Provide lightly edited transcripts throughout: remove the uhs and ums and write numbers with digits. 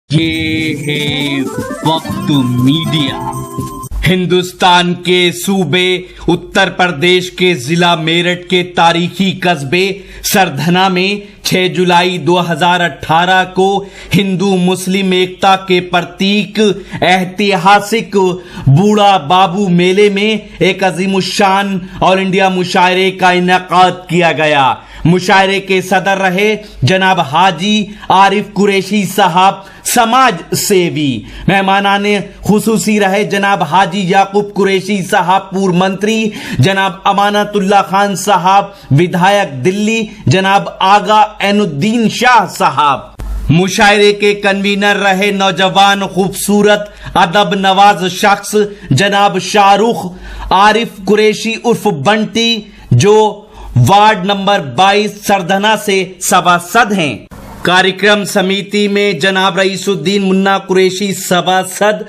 ये है वक्त मीडिया। हिंदुस्तान के सूबे उत्तर प्रदेश के जिला मेरठ के तारीखी कस्बे सरधना में 6 जुलाई 2018 को हिंदू मुस्लिम एकता के प्रतीक ऐतिहासिक बूढ़ा बाबू मेले में एक अजीमुशान ऑल इंडिया मुशायरे का इनेकाद किया गया। मुशायरे के सदर रहे जनाब हाजी आरिफ कुरैशी साहब समाज सेवी। मेहमानाने खुसूसी रहे जनाब हाजी याकूब कुरैशी साहब पूर्व मंत्री, जनाब अमानतुल्लाह खान साहब विधायक दिल्ली, जनाब आगा एनुद्दीन शाह साहब। मुशायरे के कन्वीनर रहे नौजवान खूबसूरत अदब नवाज शख्स जनाब शाहरुख आरिफ कुरैशी उर्फ बंटी, जो वार्ड नंबर 22 सरधना से सभासद हैं। कार्यक्रम समिति में जनाब रईसुद्दीन मुन्ना कुरैशी सभासद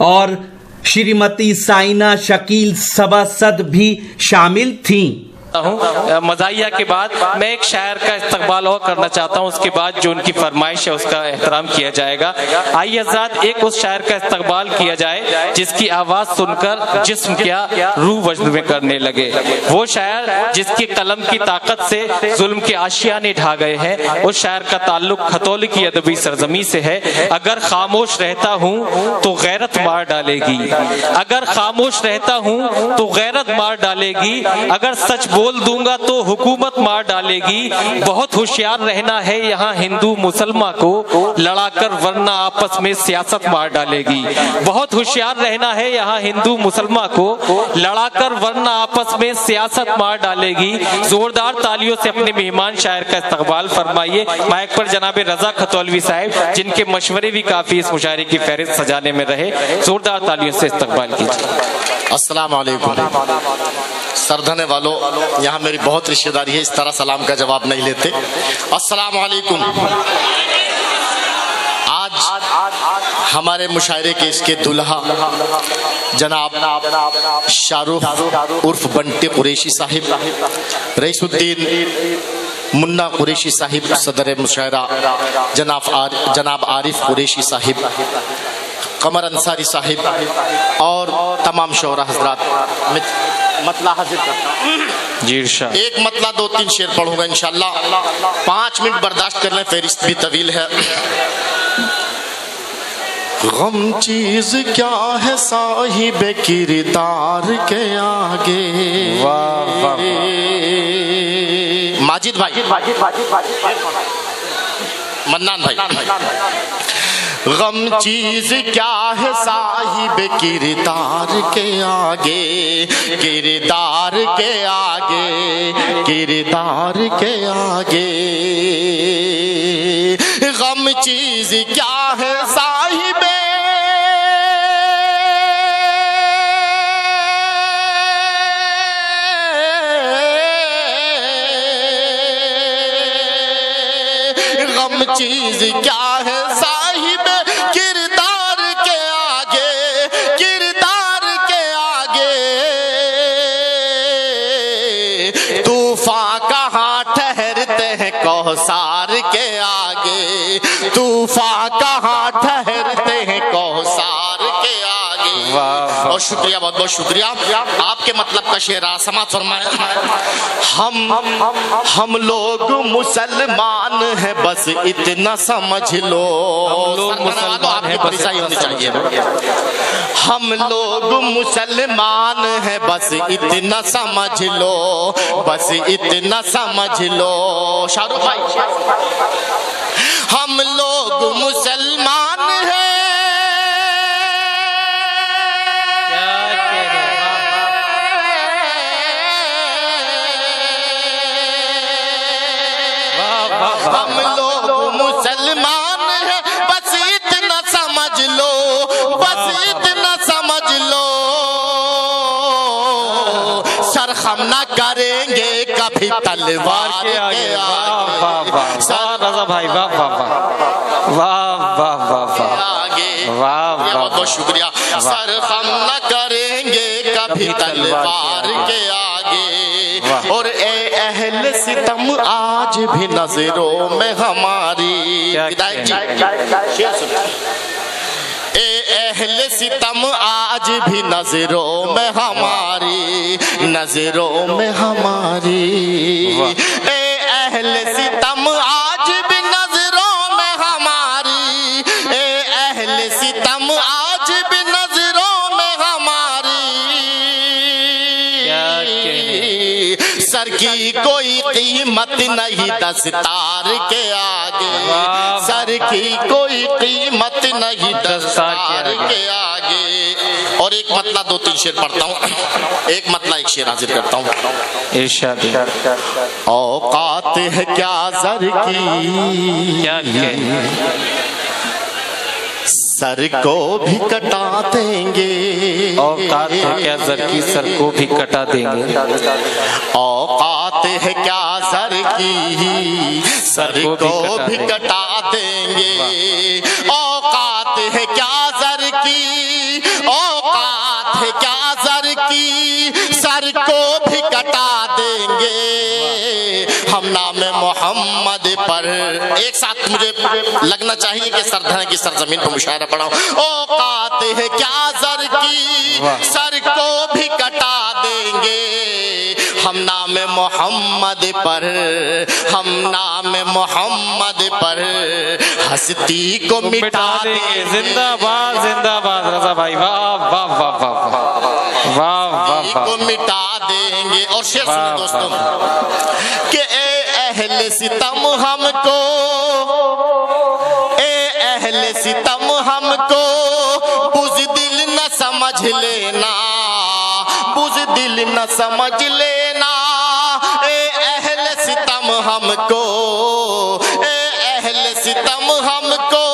और श्रीमती साइना शकील सभासद भी शामिल थीं। मज़ाहिया के बाद मैं एक शायर का इस्तकबाल और करना चाहता हूँ, उसके बाद जो उनकी फरमाइश है उसका एहतराम किया जाएगा। आइए हज़रात एक उस शायर का इस्तकबाल किया जाए जिसकी आवाज़ सुनकर जिस्म क्या रूह वजन में करने लगे। वो शायर जिसकी कलम की ताकत से जुल्म के आशियाने ढा गए हैं। उस शायर का ताल्लुक खतौल की अदबी सरजमी से है। अगर खामोश रहता हूँ तो गैरत मार डालेगी, अगर खामोश रहता हूँ तो गैरत मार डालेगी, अगर सच बोल दूंगा तो हुकूमत मार डालेगी। बहुत होशियार रहना है यहाँ हिंदू मुसलमान को लड़ाकर, वरना आपस में सियासत मार डालेगी। बहुत होशियार रहना है यहाँ हिंदू मुसलमान को लड़ाकर, वरना आपस में सियासत मार डालेगी। जोरदार तालियों से अपने मेहमान शायर का इस्तकबाल फरमाइए। माइक पर जनाब रजा खतौलवी साहब, जिनके मशवरे भी काफी इस मुशायरे की फहरिस्त सजाने में रहे। जोरदार तालियों से इस्तकबाल कीजिए। अस्सलाम वालेकुम। सरधने वालों, यहाँ मेरी बहुत रिश्तेदारी है, इस तरह सलाम का जवाब नहीं लेते। अस्सलाम वालेकुम। आज हमारे मुशायरे के इसके दुल्हा जनाब शाहरुख उर्फ बंटी कुरैशी साहिब, रईसुद्दीन मुन्ना कुरैशी साहिब सदर मुशायरा, जनाब आरिफ कुरैशी साहिब, कमर अंसारी साहिब और तमाम शोरा हजरात, मतला हाजिर करता जी इरशाद। एक मतला 2-3 शेर पढ़ूंगा इंशाल्लाह। 5 मिनट बर्दाश्त कर लें, फेरिस्त भी तवील है। गम चीज क्या है साहिबे किरदार के आगे। वाह वाह। माजिद भाई, मन्नान भाई। गम चीज क्या है साहिब किरदार के आगे, किरदार के आगे, किरदार के आगे। गम चीज क्या है साहिब गम चीज क्या है साहिब किरदार के आगे, किरदार के आगे। तूफान कहाँ ठहरते हैं कौसार के आगे, तूफान कहाँ ठहरते हैं कौसार के आगे। बहुत शुक्रिया, बहुत बहुत शुक्रिया। आपके मतलब का शेर समाज फरमाए। हम लोग मुसलमान हैं, बस इतना समझ लो। हम लोग मुसलमान हैं, बस होनी चाहिए। हम लोग मुसलमान हैं, बस इतना समझ लो, बस इतना समझ लो। शाहरुख भाई, हम लोग मुसलमान हैं, हम लोग मुसलमान हैं, बस इतना समझ लो, बस इतना समझ लो। सरखम न करेंगे कभी तलवार के आगे। रजा भाई वाह वाह वाह वाह वाह वाह वाह, बहुत बहुत शुक्रिया। सरखम न करेंगे कभी तलवार के आगे, और ए अहले सितम आज भी नजरों में हमारी। अहले सितम आज भी नजरों में हमारी, नजरों में हमारी। ए अहले सितम आज भी नजरों में हमारी, ए अहले सितम आज भी नजरों में हमारी। सर की कोई कीमत नहीं दस्तार के आगे, सर की कोई कीमत नहीं दस्तार के आगे। और एक मतला दो तीन शेर पढ़ता हूँ, एक मतला एक शेर हाजिर करता हूँ। इरशाद। औकात है क्या जर की, क्या सर को भी कटा देंगे। औकात है क्या जर की, सर को भी कटा देंगे। औकात है क्या सर की, सर को भी कटा देंगे। औकात है क्या सर की, औकात है क्या सर की, सर को भी कटा देंगे। हम नाम मोहम्मद पर, एक साथ मुझे लगना चाहिए कि सरधना की सरजमीन पर मुशायरा पढ़ाऊं। औकात है क्या सर की, सर को भी कटा देंगे। हम नाम मोहम्मद पर, हम नाम मोहम्मद पर हस्ती को मिटा देंगे। जिंदाबाद जिंदाबाद रजा भाई, वाह वाह वाह वाह वाह वाह, को मिटा देंगे। और शेर सुनो दोस्तों कि ए अहले सितम हमको, ए अहले सितम हमको बुज़दिल न समझ लेना, बुज़दिल न समझ लेना। ए अहले सितम हमको, ए अहले सितम हमको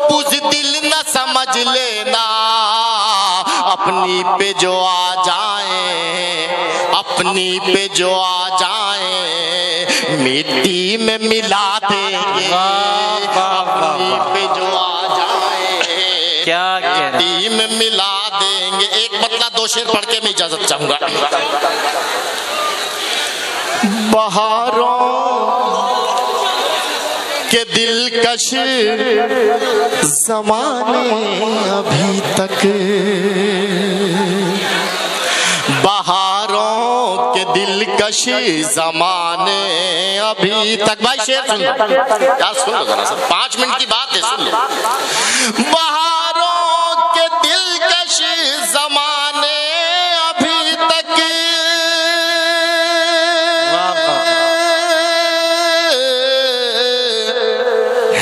बुज़दिल न समझ लेना। अपनी पे जो आ जाए, अपनी पे जो आ जाए मिट्टी में मिला देंगे। अपनी पे जो आ जाए क्या मिट्टी में मिला देंगे। एक मतला दो शेर पढ़ के मैं इजाजत चाहूंगा। बहारों के दिलकश ज़माने अभी तक, बहारों के दिलकश ज़माने अभी तक। भाई शेर सुन लो यार, सुन लो जरा सा, 5 मिनट की बात है, सुन लो। बहारों के दिलकश ज़माने अभी तक,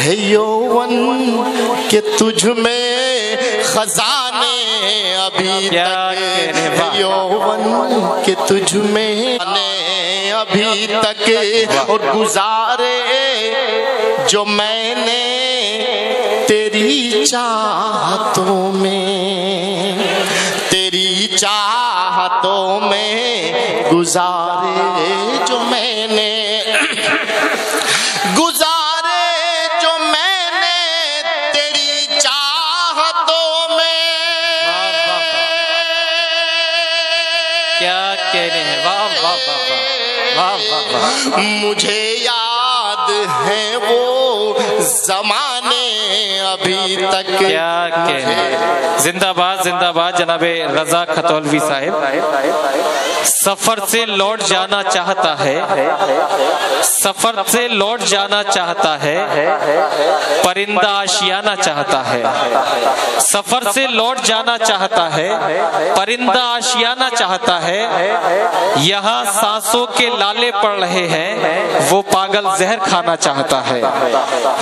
है यौवन के तुझ में खजाने अभी तक, है यौवन के तुझ में अभी तक। और गुजारे जो मैंने तेरी चाहतों में, तेरी चाहतों में गुजारे जो मैंने, गुजारे जो मैंने तेरी चाहतों में। क्या कहने हैं, वाह वाह वाह वाह वाह। मुझे याद है वो जमाने अभी तक। क्या कहने, जिंदाबाद जिंदाबाद जनाबे रजा खतौलवी साहिब। सफर से लौट जाना चाहता है, सफर से लौट जाना चाहता है, परिंदा आशियाना चाहता है। सफर से लौट जाना चाहता है, परिंदा आशियाना चाहता है। यहाँ सांसों के लाले पड़ रहे हैं, वो पागल जहर खाना चाहता है।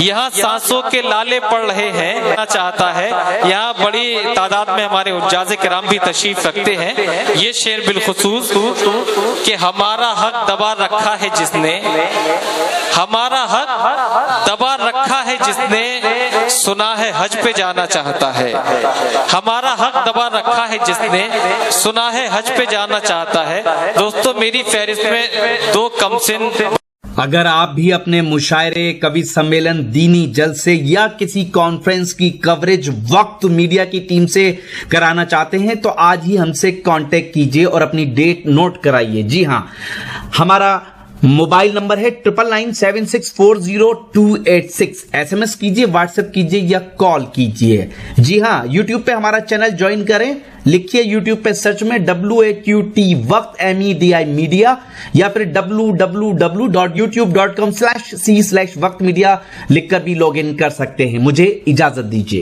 यहाँ सांसों के लाले पड़ रहे हैं चाहता है। यहाँ बड़ी तादाद में हमारे उज्जाज़े किराम भी तशरीफ रखते हैं। ये शेर बिलखुसूस कि हमारा हक दबा रखा है जिसने, हमारा हक दबा रखा है जिसने, सुना है हज पे जाना चाहता है। हमारा हक दबा रखा है जिसने, सुना है हज पे जाना चाहता है। दोस्तों मेरी फहरिस्त में 2 कमसिन। अगर आप भी अपने मुशायरे, कवि सम्मेलन, दीनी जलसे या किसी कॉन्फ्रेंस की कवरेज वक्त मीडिया की टीम से कराना चाहते हैं तो आज ही हमसे कांटेक्ट कीजिए और अपनी डेट नोट कराइए। जी हां, हमारा मोबाइल नंबर है 9997640286। SMS कीजिए, व्हाट्सएप कीजिए या कॉल कीजिए। जी हाँ, YouTube पे हमारा चैनल ज्वाइन करें, लिखिए YouTube पे सर्च में WAQT वक्त MEDI मीडिया या फिर www.youtube.com/c/वक्त मीडिया लिखकर भी लॉग इन कर सकते हैं। मुझे इजाजत दीजिए।